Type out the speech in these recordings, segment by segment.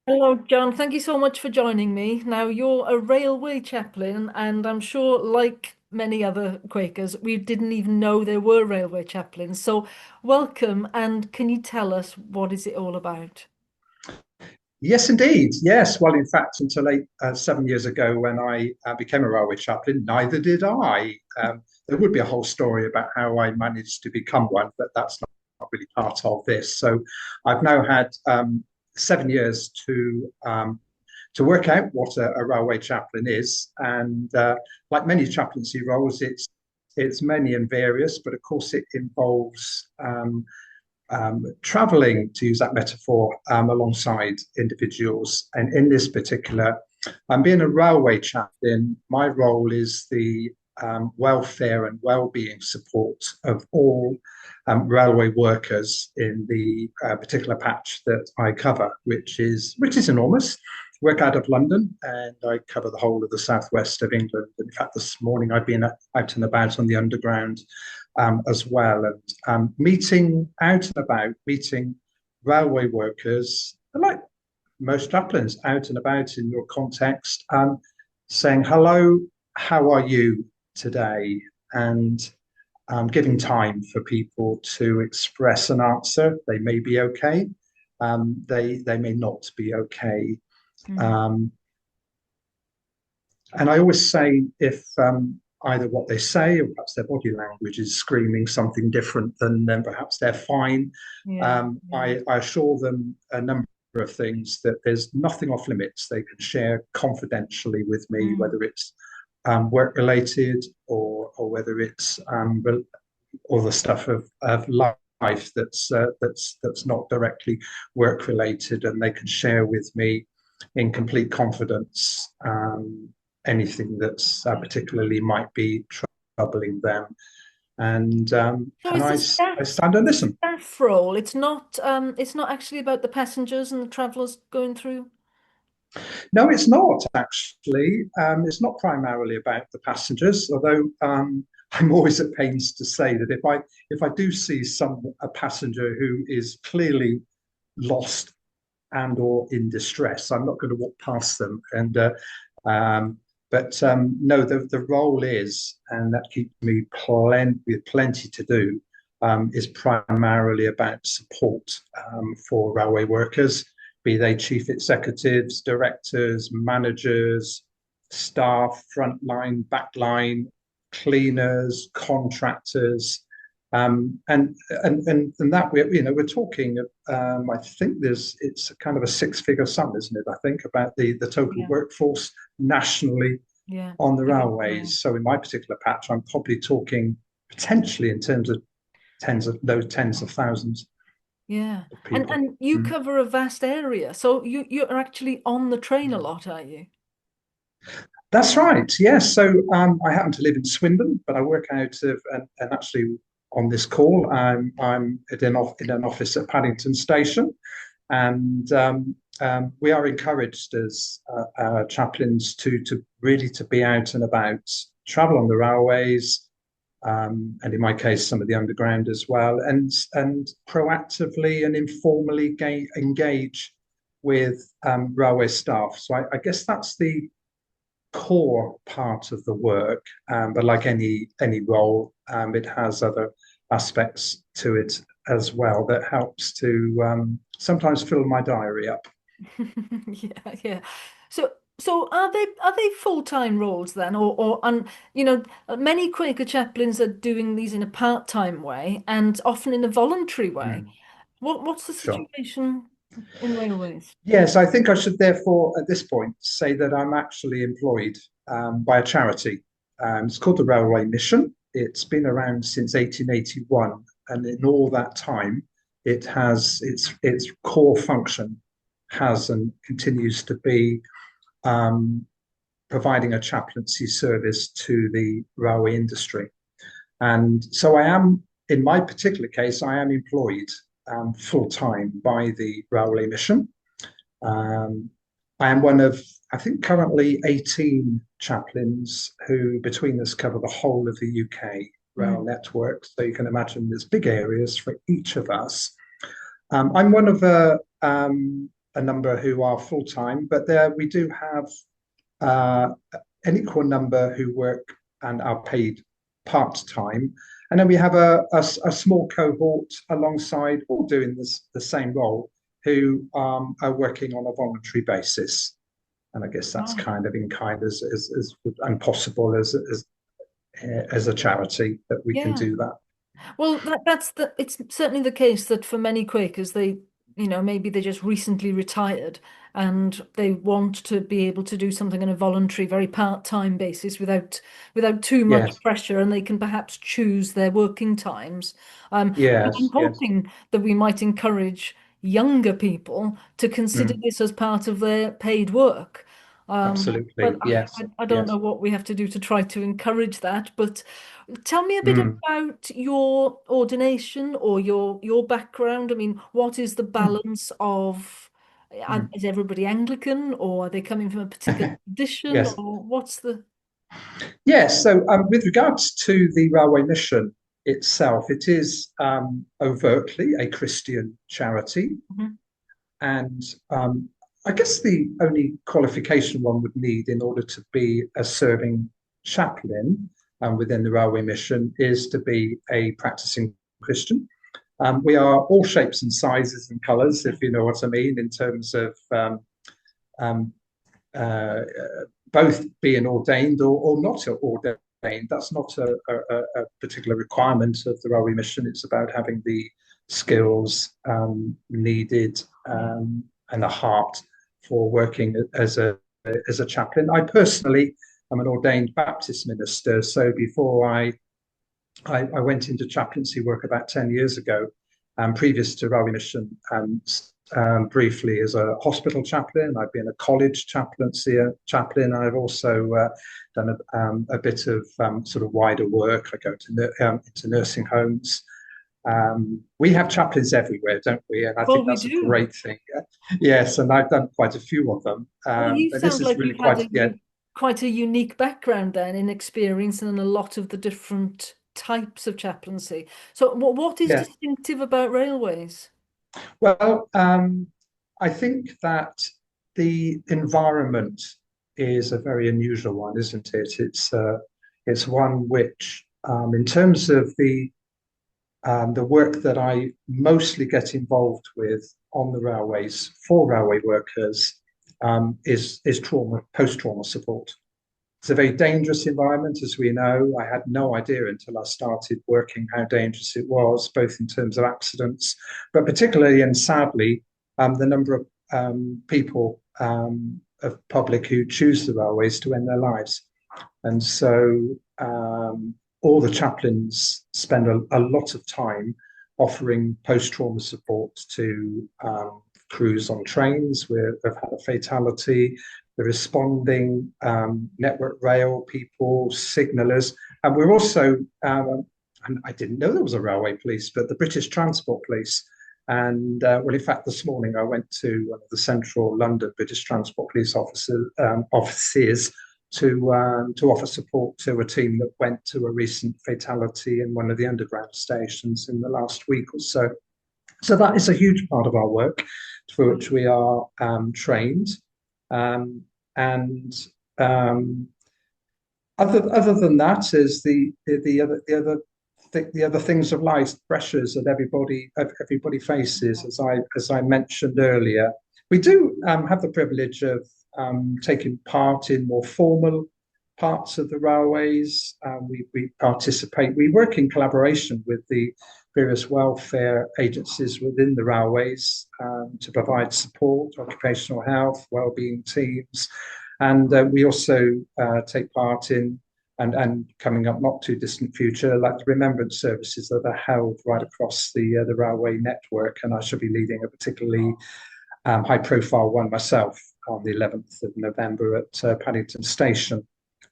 Hello, John. Thank you so much for joining me. Now, you're a railway chaplain, and I'm sure, like many other Quakers, we didn't even know there were railway chaplains. So, welcome, and can you tell us what is it all about? Yes, indeed. Yes. Well, in fact, until 7 years ago, when I became a railway chaplain, neither did I. There would be a whole story about how I managed to become one, but that's not really part of this. So, I've now had 7 years to work out what a railway chaplain is, and like many chaplaincy roles, it's many and various, but of course, it involves traveling, to use that metaphor, alongside individuals. And in this particular, being a railway chaplain, my role is the welfare and well-being support of all railway workers in the particular patch that I cover, which is enormous. Work out of London, and I cover the whole of the southwest of England. And in fact, this morning I've been out and about on the underground as well, and meeting out and about, meeting railway workers, like most chaplains, out and about in your context, saying hello, how are you today, and giving time for people to express an answer. They may be okay, they may not be okay. Mm. Um, and I always say if either what they say or perhaps their body language is screaming something different, then perhaps they're fine. Yeah, yeah. I assure them a number of things that there's nothing off limits. They can share confidentially with me, Mm. whether it's work related or whether it's all the stuff of life that's not directly work related, and they can share with me in complete confidence anything that's particularly might be troubling them, and um, So, and it's I a I staff, stand and it's a listen. staff role. It's not actually about the passengers and the travellers going through. No, it's not actually. It's not primarily about the passengers, although I'm always at pains to say that if I do see a passenger who is clearly lost and or in distress, I'm not going to walk past them. Um, but no, the role is, and that keeps me with plenty to do, is primarily about support for railway workers, be they chief executives, directors, managers, staff, frontline, backline, cleaners, contractors, and that we're talking. I think it's kind of a six-figure sum, isn't it? I think about the total Yeah, workforce nationally yeah. on the I think so. railways. So in my particular patch, I'm probably talking potentially in terms of tens of thousands Yeah. of And people. and you Mm. cover a vast area. So you're actually on the train a lot, are you? That's right. Yes. So I happen to live in Swindon, but I work out of and actually on this call, I'm in an office at Paddington Station, and we are encouraged as chaplains to really to be out and about, travel on the railways, and in my case, some of the underground as well, and proactively and informally engage with railway staff. So I guess that's the core part of the work. But like any role, it has other aspects to it as well that helps to sometimes fill my diary up. Yeah, yeah. So are they full-time roles then, or and many Quaker chaplains are doing these in a part-time way and often in a voluntary way. Mm, What's the sure. situation in railways? Yes, I think I should therefore at this point say that I'm actually employed by a charity. It's called the Railway Mission. It's been around since 1881, and in all that time, it has its core function has and continues to be um, providing a chaplaincy service to the railway industry. And so I am, in my particular case, I am employed full time by the Railway Mission. Um, I am one of, I think, currently 18 chaplains who, between us, cover the whole of the UK rail Mm. network. So you can imagine there's big areas for each of us. I'm one of a number who are full time, but there we do have uh, an equal number who work and are paid part time. And then we have a small cohort alongside, all doing the same role, who are working on a voluntary basis. And I guess that's Right. kind of in kind as and possible as a charity that we can Yeah. do that. Well, it's certainly the case that for many Quakers, maybe they just recently retired and they want to be able to do something on a voluntary, very part-time basis without too much Yes, pressure, and they can perhaps choose their working times. I'm yes, yes. hoping that we might encourage younger people to consider Mm, this as part of their paid work. But absolutely. I, Yes, I don't yes. know what we have to do to try to encourage that. But tell me a bit Mm, about your ordination or your background. I mean, what is the mm, balance of, mm. is everybody Anglican, or are they coming from a particular tradition, Yes. or what's the... Yes. So, with regards to the railway mission itself, it is overtly a Christian charity. Mhm. And I guess the only qualification one would need in order to be a serving chaplain within the railway mission is to be a practicing Christian. We are all shapes and sizes and colours, if you know what I mean, in terms of um, uh, both being ordained or not ordained. That's not a particular requirement of the railway mission. It's about having the skills needed Yeah. and a heart for working as a chaplain. I personally am an ordained Baptist minister, so before I went into chaplaincy work about 10 years ago, previous to Railway Mission, briefly as a hospital chaplain. I've been a college chaplain. I've also done a bit of sort of wider work. I go into nursing homes. We have chaplains everywhere, don't we? And I Well, think we that's a do. great thing. Yes, and I've done quite a few of them. Well, you But this sound is like really you've had quite, a yeah, quite a unique background then in experience and in a lot of the different types of chaplaincy. So, what is yeah. distinctive about railways? Well, I think that the environment is a very unusual one, isn't it? It's one which, in terms of the work that I mostly get involved with on the railways for railway workers, is trauma post trauma support. It's a very dangerous environment, as we know. I had no idea until I started working how dangerous it was, both in terms of accidents, but particularly and sadly, the number of people of public who choose the railways to end their lives. And so all the chaplains spend a lot of time offering post-trauma support to crews on trains where they've had a fatality, the responding network rail people, signallers, and we're also, and I didn't know there was a railway police, but the British Transport Police. And well, in fact, this morning I went to one of the central London British Transport Police offices to offer support to a team that went to a recent fatality in one of the underground stations in the last week or so. So that is a huge part of our work, for which we are trained. Um, and other than that is the other things of life, pressures that everybody faces. As I mentioned earlier, we do have the privilege of taking part in more formal parts of the railways. We participate. We work in collaboration with the various welfare agencies within the railways to provide support, occupational health, wellbeing teams, and we also take part in and coming up not too distant future, like the remembrance services that are held right across the railway network. And I shall be leading a particularly high profile one myself on the 11th of November at Paddington Station,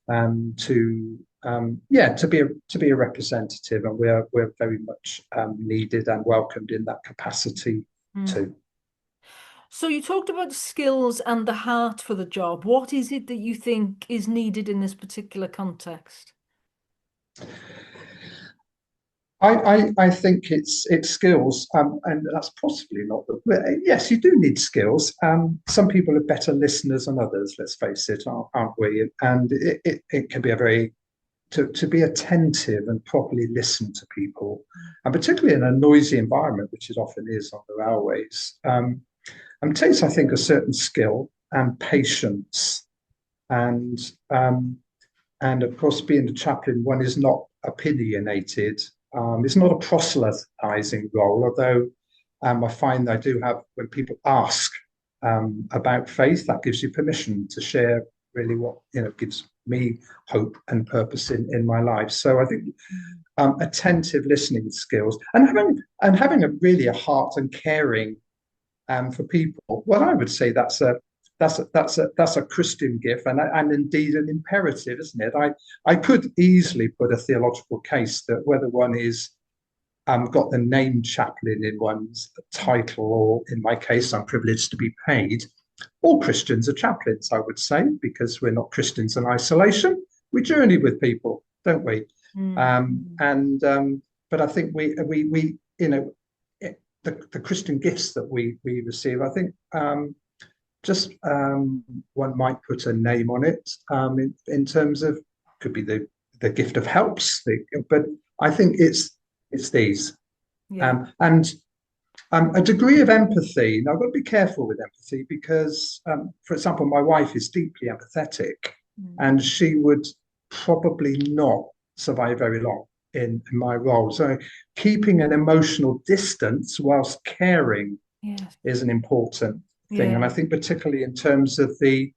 to be a representative, and we're very much needed and welcomed in that capacity Hmm. too. So you talked about skills and the heart for the job. What is it that you think is needed in this particular context? I think it's skills, and that's possibly not the. Well, yes, you do need skills. Some people are better listeners than others. Let's face it, aren't we? And it can be a very to be attentive and properly listen to people, and particularly in a noisy environment, which it often is on the railways. Takes, I think, a certain skill and patience, and um, and of course, being a chaplain, one is not opinionated. It's not a proselytizing role, although I find I do have, when people ask about faith, that gives you permission to share really what, gives me hope and purpose in my life. So I think attentive listening skills and having a heart and caring for people. Well, I would say that's a Christian gift and indeed an imperative, isn't it? I could easily put a theological case that whether one is got the name chaplain in one's title, or in my case, I'm privileged to be paid. All Christians are chaplains, I would say, because we're not Christians in isolation. We journey with people, don't we? Mm. And but I think we the Christian gifts that we receive, I think just one might put a name on it in terms of could be the gift of helps, but I think it's these Yeah. and a degree of empathy. Now I've got to be careful with empathy because, for example, my wife is deeply empathetic, Mm. and she would probably not survive very long in my role. So keeping an emotional distance whilst caring Yeah. is an important thing. And I Yeah. think particularly in terms of the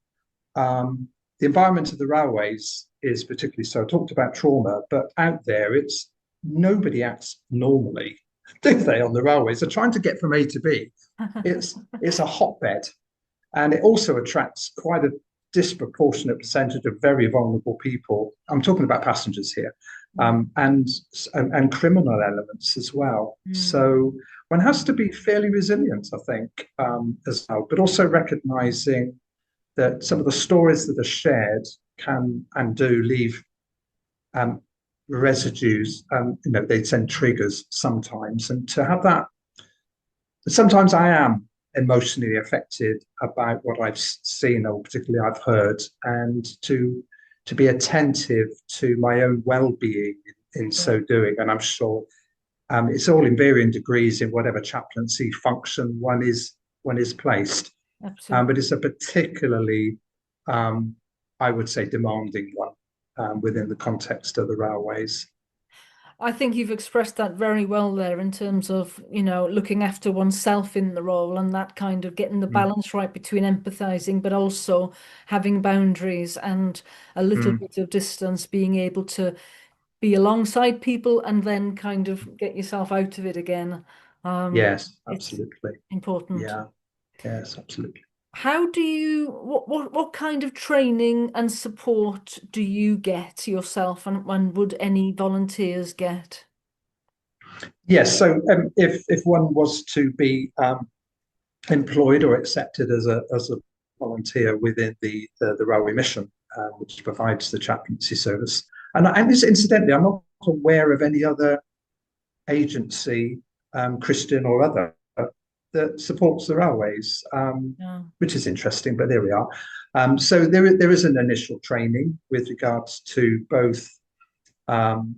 environment of the railways is particularly so. I talked about trauma, but out there, it's nobody acts normally, do they, on the railways? They're trying to get from A to B. It's a hotbed, and it also attracts quite a disproportionate percentage of very vulnerable people. I'm talking about passengers here, Mm. and criminal elements as well. Mm. So one has to be fairly resilient, I think, as well, but also recognizing that some of the stories that are shared can and do leave um, residues. They send triggers sometimes, and to have that, sometimes I am emotionally affected about what I've seen or particularly I've heard, and to be attentive to my own well-being in Yeah. so doing. And I'm sure it's all in varying degrees in whatever chaplaincy function one is placed. But Absolutely. it's a particularly, I would say, demanding one within the context of the railways. I think you've expressed that very well there in terms of, looking after oneself in the role and that kind of getting the Mm, balance right between empathizing, but also having boundaries and a little mm. bit of distance, being able to be alongside people and then kind of get yourself out of it again. Yes, It's absolutely. important. Yeah, yes, absolutely. How do you, what kind of training and support do you get yourself and would any volunteers get? Yes, so if one was to be employed or accepted as a volunteer within the railway mission, which provides the chaplaincy service, and this, incidentally, I'm not aware of any other agency, Christian or other, that supports the railways, Yeah. which is interesting. But there we are. So there is an initial training with regards to both um,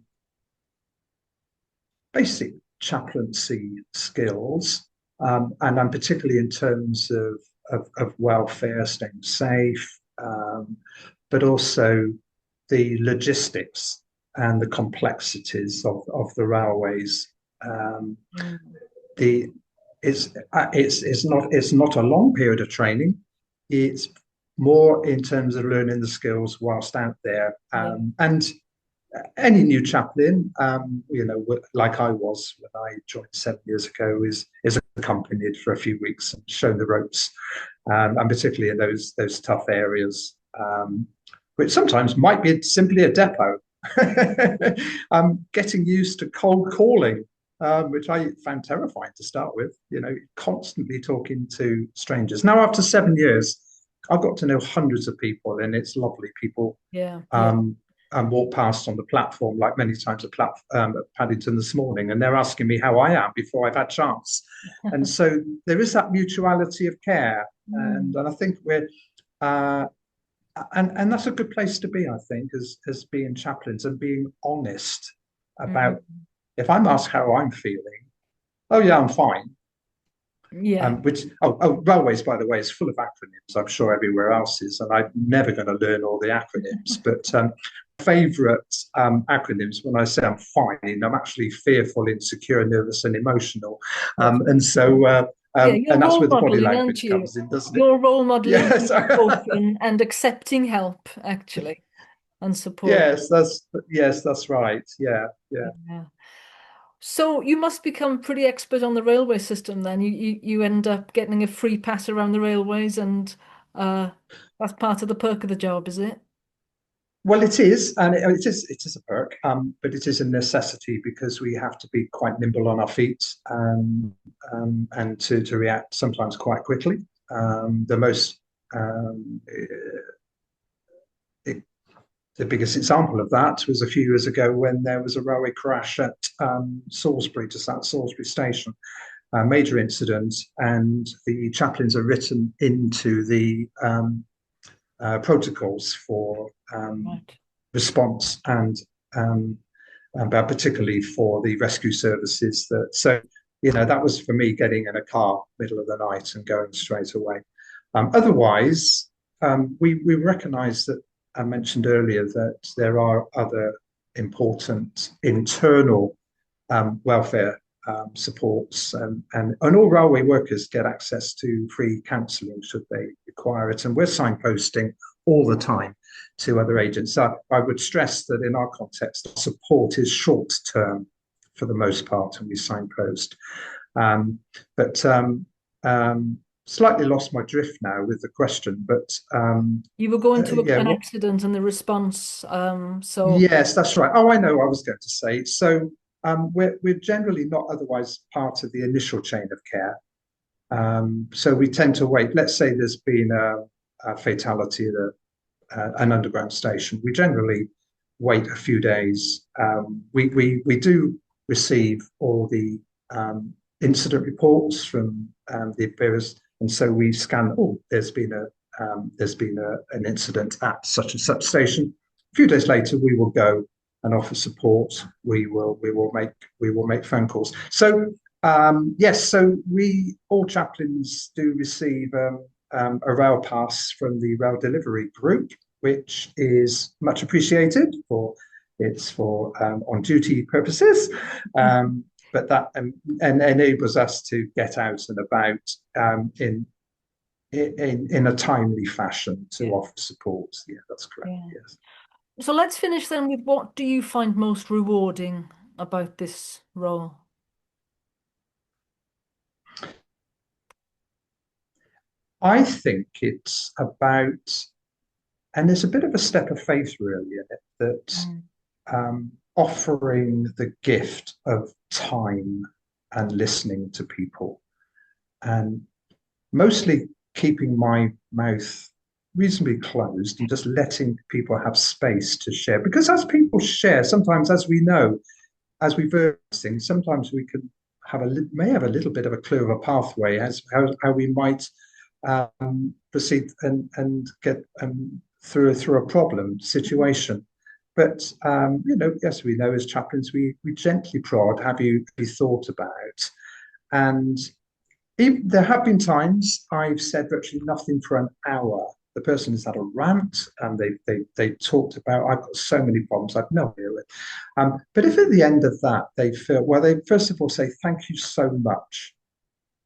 basic chaplaincy skills, and I'm particularly in terms of welfare, staying safe, but also the logistics and the complexities of the railways. Um, Mm. the it's not a long period of training. It's more in terms of learning the skills whilst out there, Yeah. and any new chaplain, like I was when I joined 7 years ago, is accompanied for a few weeks and shown the ropes, and particularly in those tough areas, which sometimes might be simply a depot. Getting used to cold calling, which I found terrifying to start with. Constantly talking to strangers. Now, after 7 years, I've got to know hundreds of people, and it's lovely. People Yeah. Yeah. um, walk past on the platform like many times at Paddington this morning, and they're asking me how I am before I've had chance. And so there is that mutuality of care, Mm, and I think we're uh, and that's a good place to be, I think, as being chaplains and being honest about mm. if I'm asked how I'm feeling, oh yeah, I'm fine. Yeah. Railways, by the way, is full of acronyms. I'm sure everywhere else is, and I'm never going to learn all the acronyms. But favourite acronyms when I say I'm fine, I'm actually fearful, insecure, nervous, and emotional. Yes. And so, Yeah, you're and that's role where the body modeling, aren't language you? comes in, doesn't it? You're role modeling Yes, coping and accepting help, actually, and support. yes, that's right. Yeah, yeah. Yeah. So you must become pretty expert on the railway system then. You end up getting a free pass around the railways, and uh, that's part of the perk of the job, is it? Well, it is, and it is a perk, but it is a necessity because we have to be quite nimble on our feet, and to react sometimes quite quickly. The most it, the biggest example of that was a few years ago when there was a railway crash at Salisbury, just at Salisbury station, a major incident, and the chaplains are written into the protocols for Right. response um, but particularly for the rescue services. That was for me getting in a car middle of the night and going straight away. Otherwise, we recognise that I mentioned earlier that there are other important internal welfare supports, and all railway workers get access to free counselling should they require it. And we're signposting all the time to other agents. So I would stress that in our context, support is short term for the most part, and we signpost. Um, but Slightly lost my drift now with the question, but You were going to yeah, an what? accident and the response. So Yes, that's right. Oh, I know. I was going to say. So we're generally not otherwise part of the initial chain of care. So we tend to wait. Let's say there's been a fatality at an underground station. We generally wait a few days. We do receive all the incident reports from the various, and so we scan. Oh, an incident at such and such station. A few days later, we will go and offer support. We will make phone calls. So yes, so we all chaplains do receive a rail pass from the rail delivery group, which is much appreciated for on duty purposes. But that and enables us to get out and about in a timely fashion to yeah, offer support. Yeah, that's correct. yeah. Yes. So let's finish then with what do you find most rewarding about this role? I think it's about, and there's a bit of a step of faith really in it, Mm. that offering the gift of time and listening to people, and mostly keeping my mouth reasonably closed and just letting people have space to share. Because as people share, sometimes, as we know, as we verbalize things, sometimes we can may have a little bit of a clue of a pathway as how we might proceed and get through a problem situation. But yes, we know as chaplains, we gently prod. Have you thought about? And there have been times I've said virtually nothing for an hour. The person has had a rant and they talked about I've got so many problems I've no idea with. But if at the end of that they feel well, they first of all say thank you so much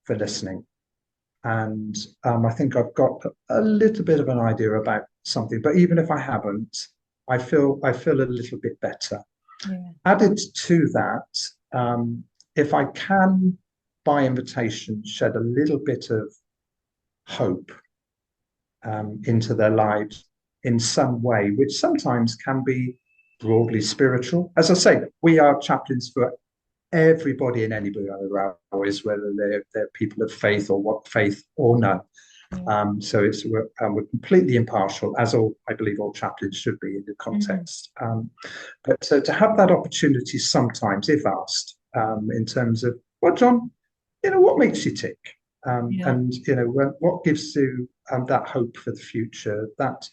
for listening, and I think I've got a little bit of an idea about something. But even if I haven't, I feel a little bit better. Yeah. Added to that, if I can, by invitation, shed a little bit of hope into their lives in some way, which sometimes can be broadly spiritual. As I say, we are chaplains for everybody and anybody on the railways, whether they're people of faith or what faith or none. Yeah. We're completely impartial, as all I believe all chaplains should be in the Mhm. context. But so to have that opportunity sometimes, if asked, in terms of, well, John, what makes you tick? Yeah. And what gives you that hope for the future? That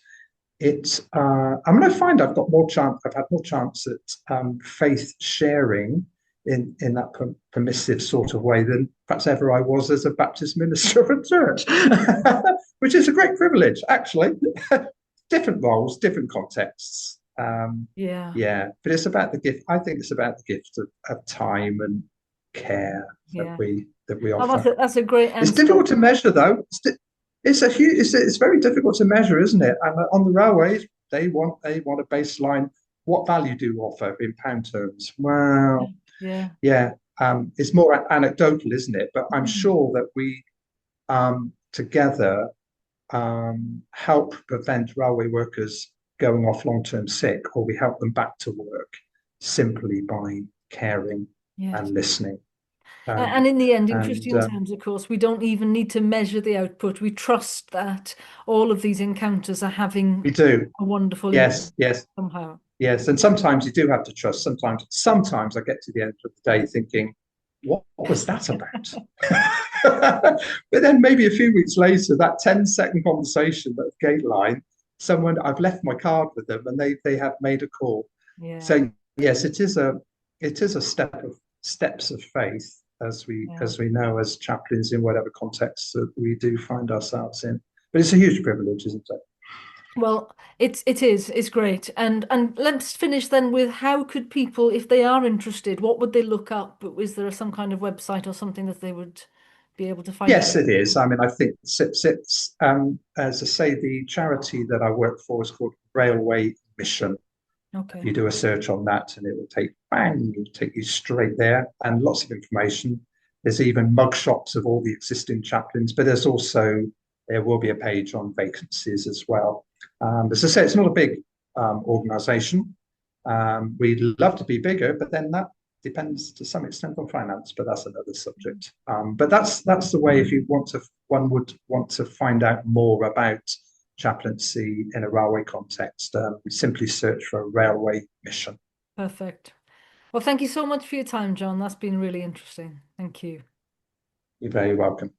I'm going to find I've got more chance. I've had more chance at faith sharing in that permissive sort of way than perhaps ever I was as a Baptist minister of a church, which is a great privilege, actually. Different roles, different contexts. Yeah. Yeah, but it's about the gift. I think it's about the gift of time and care Yeah. that we Oh, offer. that's a great It's answer. difficult to measure, though. It's very difficult to measure, isn't it? And on the railways, they want a baseline. What value do you offer in pound terms? Well, Yeah. yeah, it's more anecdotal, isn't it? But I'm Mhm. sure that we together help prevent railway workers going off long-term sick, or we help them back to work simply by caring Yes. and listening. And Um, in the end, in and Christian terms, of course, we don't even need to measure the output. We trust that all of these encounters are having we do, a wonderful impact yes, yes. somehow. Yes, and sometimes you do have to trust. Sometimes I get to the end of the day thinking, what was that about? But then maybe a few weeks later, that 10-second conversation at the gate line, someone I've left my card with them and they have made a call. Yeah. So yes, it is a steps of faith Yeah. as we know as chaplains in whatever context that we do find ourselves in. But it's a huge privilege, isn't it? Well, it's great. And let's finish then with how could people, if they are interested, what would they look up? Is there some kind of website or something that they would be able to find out? Yes, it is. I mean, I think as I say, the charity that I work for is called Railway Mission. Okay. You do a search on that, and it will take you straight there, and lots of information. There's even mugshots of all the existing chaplains, but there will be a page on vacancies as well. As I say, it's not a big organisation. We'd love to be bigger, but then that depends to some extent on finance, but that's another subject. But that's the way if one would want to find out more about chaplaincy in a railway context, simply search for a railway mission. Perfect. Well, thank you so much for your time, John. That's been really interesting. Thank you. You're very welcome.